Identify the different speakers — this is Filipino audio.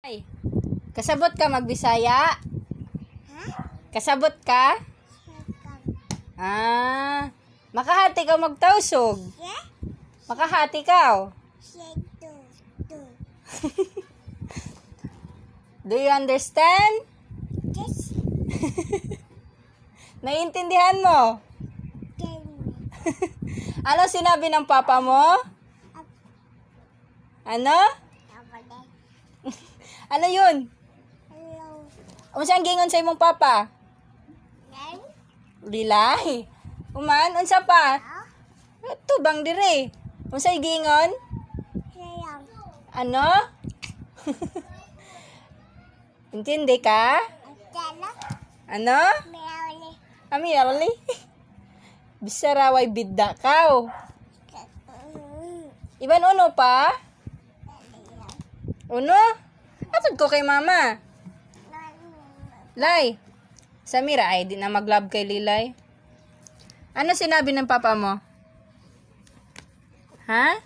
Speaker 1: Ay, kasabot ka magbisaya? Kasabot ka? Makahati ka magtausog. Makahati ka. Do you understand? Naiintindihan mo? Ano sinabi ng papa mo? Ano? Ano yun? Unsa ang gingon sa imong papa? Lilay. Uman, unsa pa? Tubang dire. Unsa gingon? Ano? Intindi ka? Ano? Ami ali. Bisaraway bidda kaw. Iban uno pa? Uno? Atod ko kay mama. Lay. Samira ay di na mag-love kay Lilay. Ano sinabi ng papa mo? Ha?